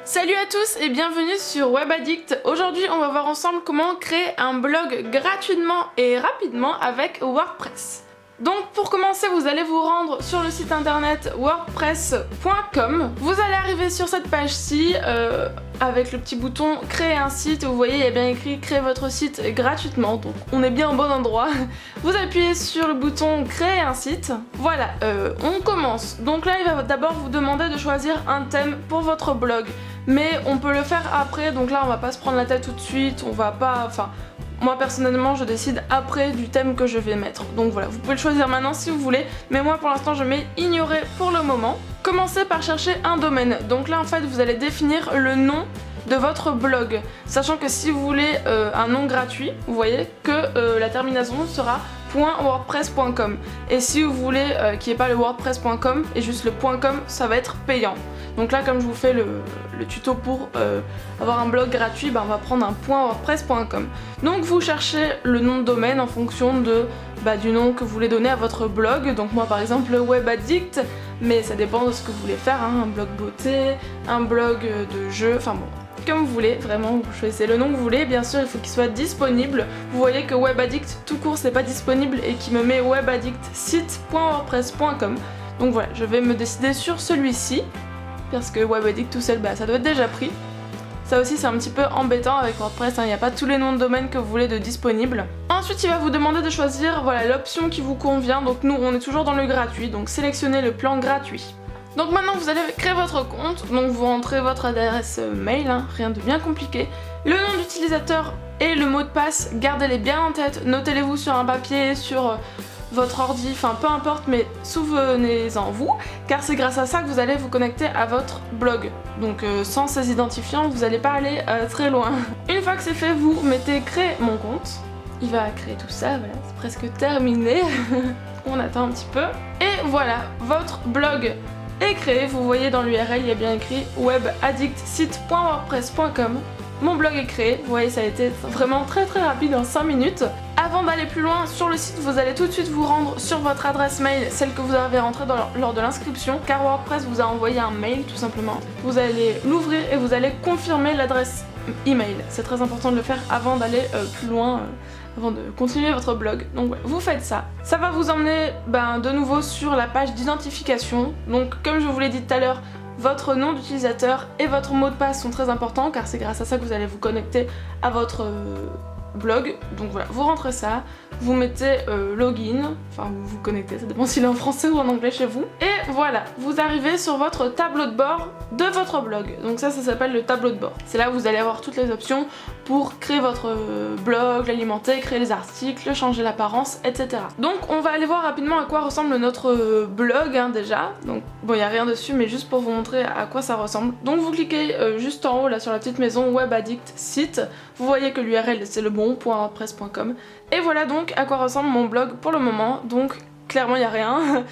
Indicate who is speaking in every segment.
Speaker 1: Salut à tous et bienvenue sur WebAddict. Aujourd'hui on va voir ensemble comment créer un blog gratuitement et rapidement avec WordPress. Donc pour commencer vous allez vous rendre sur le site internet wordpress.com. Vous allez arriver sur cette page-ci avec le petit bouton créer un site. Vous voyez il y a bien écrit créer votre site gratuitement, donc on est bien au bon endroit. Vous appuyez sur le bouton créer un site. Voilà, on commence. Donc là il va d'abord vous demander de choisir un thème pour votre blog. Mais on peut le faire après, donc là on va pas se prendre la tête tout de suite, on va pas... Enfin, moi personnellement je décide après du thème que je vais mettre. Donc voilà, vous pouvez le choisir maintenant si vous voulez, mais moi pour l'instant je mets ignorer pour le moment. Commencez par chercher un domaine. Donc là en fait vous allez définir le nom de votre blog, sachant que si vous voulez un nom gratuit, vous voyez que la terminaison sera .wordpress.com, et si vous voulez qu'il n'y ait pas le wordpress.com et juste le .com, ça va être payant. Donc là comme je vous fais le tuto pour avoir un blog gratuit, on va prendre un .wordpress.com. Donc vous cherchez le nom de domaine en fonction du nom que vous voulez donner à votre blog. Donc moi par exemple WebAddict, mais ça dépend de ce que vous voulez faire, hein. Un blog beauté, un blog de jeux, enfin bon, comme vous voulez, vraiment, vous choisissez le nom que vous voulez. Bien sûr il faut qu'il soit disponible. Vous voyez que WebAddict tout court c'est pas disponible et qui me met WebAddict site.wordpress.com. Donc voilà, je vais me décider sur celui-ci parce que WebAddict tout seul ça doit être déjà pris. Ça aussi c'est un petit peu embêtant avec WordPress, il n'y a pas tous les noms de domaine que vous voulez de disponibles. Ensuite il va vous demander de choisir l'option qui vous convient. Donc nous on est toujours dans le gratuit, donc sélectionnez le plan gratuit. Donc maintenant vous allez créer votre compte, donc vous rentrez votre adresse mail, hein, rien de bien compliqué. Le nom d'utilisateur et le mot de passe, gardez-les bien en tête, notez-les-vous sur un papier, sur votre ordi, enfin peu importe, mais souvenez-en vous, car c'est grâce à ça que vous allez vous connecter à votre blog. Donc sans ces identifiants, vous n'allez pas aller très loin. Une fois que c'est fait, vous mettez créer mon compte. Il va créer tout ça, voilà, c'est presque terminé. On attend un petit peu. Et voilà, votre blog est créé. Vous voyez dans l'URL, il y a bien écrit webaddictsite.wordpress.com. Mon blog est créé, vous voyez ça a été vraiment très rapide en 5 minutes. Avant d'aller plus loin sur le site, vous allez tout de suite vous rendre sur votre adresse mail, celle que vous avez rentrée lors de l'inscription, car WordPress vous a envoyé un mail tout simplement. Vous allez l'ouvrir et vous allez confirmer l'adresse email. C'est très important de le faire avant d'aller plus loin, avant de continuer votre blog. Donc ouais, vous faites ça. Ça va vous emmener de nouveau sur la page d'identification. Donc comme je vous l'ai dit tout à l'heure, votre nom d'utilisateur et votre mot de passe sont très importants car c'est grâce à ça que vous allez vous connecter à votre blog. Donc voilà, vous rentrez ça, vous mettez login, enfin vous vous connectez, ça dépend s'il est en français ou en anglais chez vous. Et voilà, vous arrivez sur votre tableau de bord de votre blog. Donc ça s'appelle le tableau de bord. C'est là où vous allez avoir toutes les options pour créer votre blog, l'alimenter, créer les articles, changer l'apparence, etc. Donc on va aller voir rapidement à quoi ressemble notre blog déjà. Donc bon, il n'y a rien dessus, mais juste pour vous montrer à quoi ça ressemble. Donc vous cliquez juste en haut là sur la petite maison WebAddict site. Vous voyez que l'URL c'est le bon .wordpress.com. Et voilà donc à quoi ressemble mon blog pour le moment. Donc clairement il n'y a rien.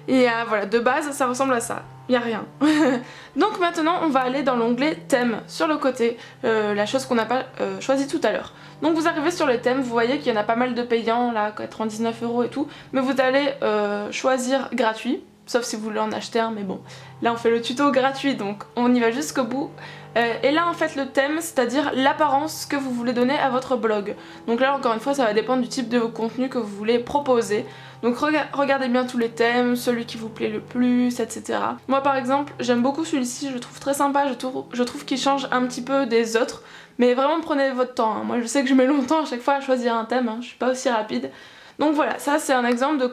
Speaker 1: Et voilà, de base ça ressemble à ça. Il n'y a rien. Donc maintenant on va aller dans l'onglet thème sur le côté, la chose qu'on n'a pas choisie tout à l'heure. Donc vous arrivez sur les thèmes, vous voyez qu'il y en a pas mal de payants là, 99 € et tout, mais vous allez choisir gratuit, sauf si vous voulez en acheter un, mais bon, là on fait le tuto gratuit donc on y va jusqu'au bout. Et là en fait le thème, c'est-à-dire l'apparence que vous voulez donner à votre blog. Donc là encore une fois ça va dépendre du type de contenu que vous voulez proposer. Donc regardez bien tous les thèmes, celui qui vous plaît le plus, etc. Moi par exemple j'aime beaucoup celui-ci, je le trouve très sympa, je trouve qu'il change un petit peu des autres. Mais vraiment prenez votre temps, hein. Moi je sais que je mets longtemps à chaque fois à choisir un thème, hein. Je suis pas aussi rapide. Donc voilà, ça c'est un exemple de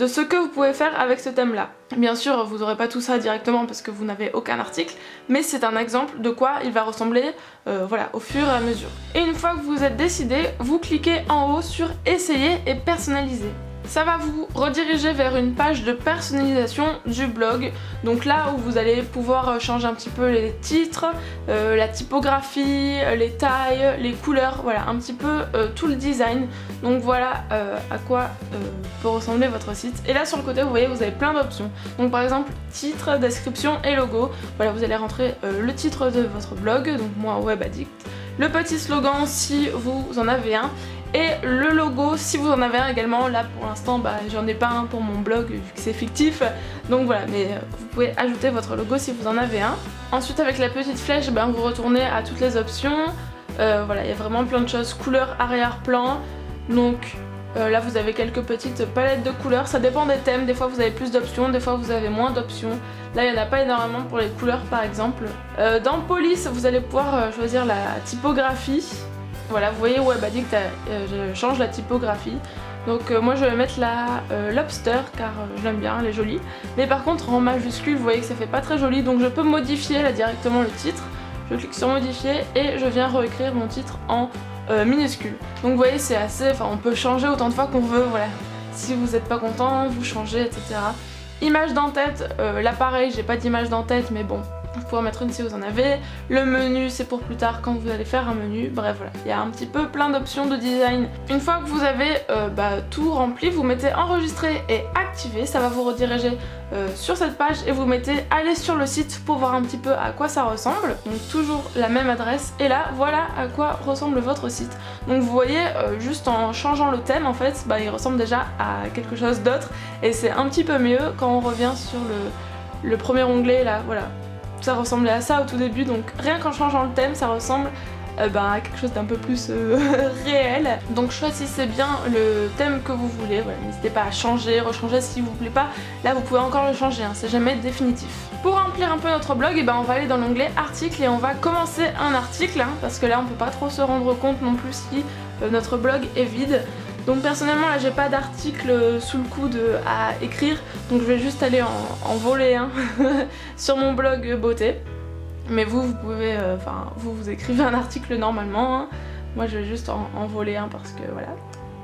Speaker 1: ce que vous pouvez faire avec ce thème là. Bien sûr vous n'aurez pas tout ça directement parce que vous n'avez aucun article, mais c'est un exemple de quoi il va ressembler voilà, au fur et à mesure. Et une fois que vous êtes décidé, vous cliquez en haut sur essayer et personnaliser. Ça va vous rediriger vers une page de personnalisation du blog, donc là où vous allez pouvoir changer un petit peu les titres, la typographie, les tailles, les couleurs, voilà un petit peu tout le design. Donc voilà à quoi peut ressembler votre site. Et là sur le côté vous voyez vous avez plein d'options. Donc par exemple titre, description et logo. Voilà, vous allez rentrer le titre de votre blog, donc moi WebAddict. Le petit slogan si vous en avez un, et le logo si vous en avez un également. Là pour l'instant j'en ai pas un pour mon blog vu que c'est fictif, donc voilà, mais vous pouvez ajouter votre logo si vous en avez un. Ensuite avec la petite flèche vous retournez à toutes les options. Voilà, il y a vraiment plein de choses, couleur arrière-plan, donc là vous avez quelques petites palettes de couleurs, ça dépend des thèmes, des fois vous avez plus d'options, des fois vous avez moins d'options. Là il n'y en a pas énormément pour les couleurs par exemple. Dans police vous allez pouvoir choisir la typographie. Voilà, vous voyez Webaddict je change la typographie. Donc moi je vais mettre la lobster car je l'aime bien, elle est jolie. Mais par contre en majuscule vous voyez que ça fait pas très joli, donc je peux modifier là directement le titre. Je clique sur modifier et je viens réécrire mon titre en minuscule. Donc vous voyez c'est assez, enfin on peut changer autant de fois qu'on veut, voilà. Si vous n'êtes pas content, vous changez, etc. Image d'en-tête, là pareil j'ai pas d'image d'en-tête mais bon, vous pouvez en mettre une si vous en avez. Le menu c'est pour plus tard quand vous allez faire un menu, bref voilà, il y a un petit peu plein d'options de design. Une fois que vous avez tout rempli, vous mettez enregistrer et activer, ça va vous rediriger sur cette page et vous mettez aller sur le site pour voir un petit peu à quoi ça ressemble. Donc toujours la même adresse et là voilà à quoi ressemble votre site. Donc vous voyez juste en changeant le thème en fait, il ressemble déjà à quelque chose d'autre et c'est un petit peu mieux quand on revient sur le premier onglet là, voilà. Ça ressemblait à ça au tout début, donc rien qu'en changeant le thème ça ressemble à quelque chose d'un peu plus réel. Donc choisissez bien le thème que vous voulez, voilà, n'hésitez pas à changer, rechanger si vous plaît pas, là vous pouvez encore le changer, c'est jamais définitif. Pour remplir un peu notre blog, on va aller dans l'onglet articles et on va commencer un article, parce que là on peut pas trop se rendre compte non plus si notre blog est vide. Donc personnellement là j'ai pas d'article sous le coude à écrire, donc je vais juste aller en voler un sur mon blog beauté. Mais vous pouvez, vous écrivez un article normalement, moi je vais juste en voler un parce que voilà,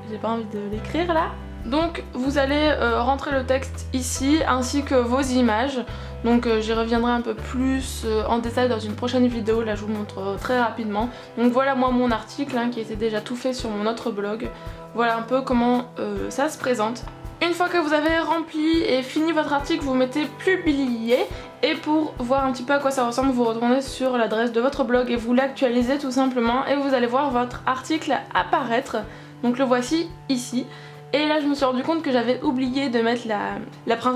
Speaker 1: j'ai pas envie de l'écrire là. Donc vous allez rentrer le texte ici ainsi que vos images. Donc j'y reviendrai un peu plus en détail dans une prochaine vidéo, là je vous montre très rapidement. Donc voilà moi mon article qui était déjà tout fait sur mon autre blog. Voilà un peu comment ça se présente. Une fois que vous avez rempli et fini votre article, vous mettez publier et pour voir un petit peu à quoi ça ressemble, vous retournez sur l'adresse de votre blog et vous l'actualisez tout simplement et vous allez voir votre article apparaître. Donc le voici ici. Et là je me suis rendu compte que j'avais oublié de mettre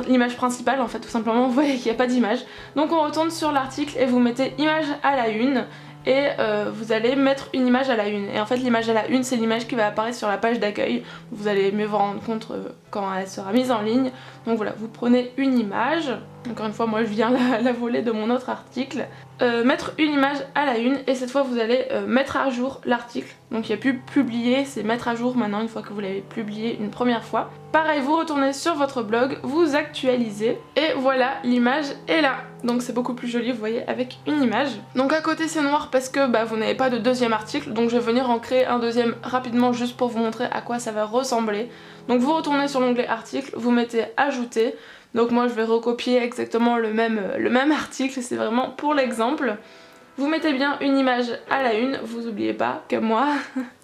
Speaker 1: l'image principale en fait, tout simplement, vous voyez qu'il n'y a pas d'image. Donc on retourne sur l'article et vous mettez image à la une et vous allez mettre une image à la une. Et en fait l'image à la une c'est l'image qui va apparaître sur la page d'accueil. Vous allez mieux vous rendre compte quand elle sera mise en ligne. Donc voilà, vous prenez une image. Encore une fois moi je viens la voler de mon autre article. Mettre une image à la une et cette fois vous allez mettre à jour l'article. Donc il n'y a plus publier, c'est mettre à jour maintenant une fois que vous l'avez publié une première fois. Pareil, vous retournez sur votre blog, vous actualisez et voilà, l'image est là. Donc c'est beaucoup plus joli, vous voyez, avec une image. Donc à côté c'est noir parce que vous n'avez pas de deuxième article, donc je vais venir en créer un deuxième rapidement juste pour vous montrer à quoi ça va ressembler. Donc vous retournez sur l'onglet article, vous mettez ajouter. Donc moi je vais recopier exactement le même article, c'est vraiment pour l'exemple. Vous mettez bien une image à la une, vous oubliez pas, comme moi.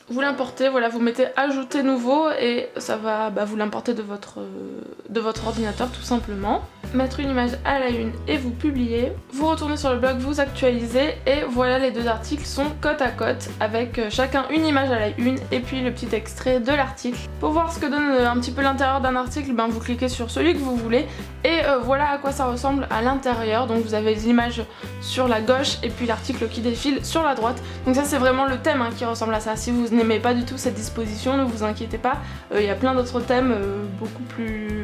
Speaker 1: Vous l'importez, voilà, vous mettez ajouter nouveau et ça va vous l'importer de votre ordinateur tout simplement. Mettre une image à la une et vous publiez. Vous retournez sur le blog, vous actualisez et voilà, les deux articles sont côte à côte avec chacun une image à la une et puis le petit extrait de l'article. Pour voir ce que donne un petit peu l'intérieur d'un article, vous cliquez sur celui que vous voulez et voilà à quoi ça ressemble à l'intérieur. Donc vous avez l'image sur la gauche et puis l'article qui défile sur la droite. Donc ça c'est vraiment le thème qui ressemble à ça. Si vous n'aimez pas du tout cette disposition, ne vous inquiétez pas, il y a plein d'autres thèmes beaucoup plus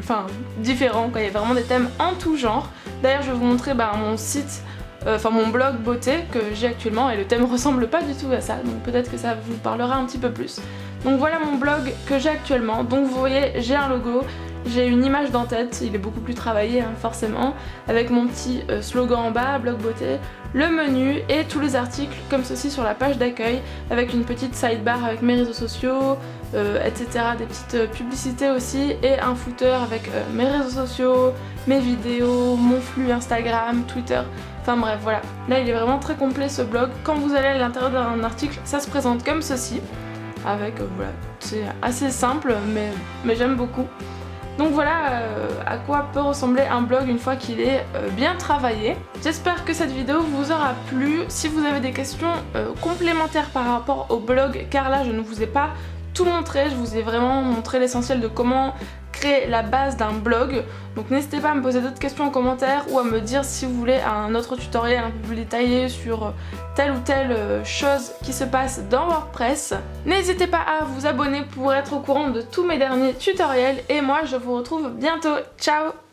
Speaker 1: différents, quoi. Il y a vraiment des thèmes en tout genre. D'ailleurs je vais vous montrer mon site, mon blog beauté que j'ai actuellement et le thème ressemble pas du tout à ça, donc peut-être que ça vous parlera un petit peu plus. Donc voilà mon blog que j'ai actuellement. Donc vous voyez, j'ai un logo, j'ai une image d'en-tête, il est beaucoup plus travaillé forcément, avec mon petit slogan en bas, blog beauté, le menu et tous les articles comme ceci sur la page d'accueil avec une petite sidebar avec mes réseaux sociaux, etc. Des petites publicités aussi et un footer avec mes réseaux sociaux, mes vidéos, mon flux Instagram, Twitter, enfin bref voilà. Là il est vraiment très complet ce blog. Quand vous allez à l'intérieur d'un article, ça se présente comme ceci, avec voilà, c'est assez simple mais j'aime beaucoup. Donc voilà à quoi peut ressembler un blog une fois qu'il est bien travaillé. J'espère que cette vidéo vous aura plu. Si vous avez des questions complémentaires par rapport au blog, car là je ne vous ai pas tout montré, je vous ai vraiment montré l'essentiel de comment créer la base d'un blog. Donc n'hésitez pas à me poser d'autres questions en commentaire ou à me dire si vous voulez un autre tutoriel un peu plus détaillé sur telle ou telle chose qui se passe dans WordPress. N'hésitez pas à vous abonner pour être au courant de tous mes derniers tutoriels et moi je vous retrouve bientôt. Ciao!